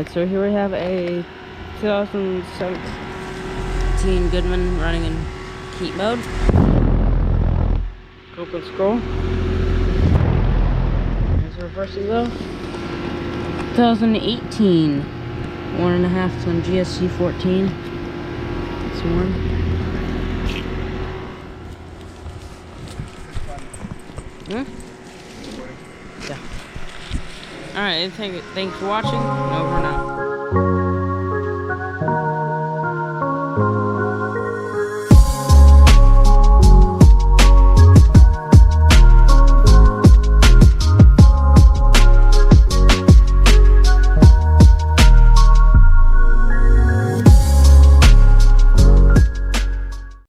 Alright, so here we have a 2017 Goodman running in heat mode. Open scroll. There's the reversing though. 2018 1.5 ton GSZ14. It's warm. Yeah. Alright, thanks for watching. Over and out.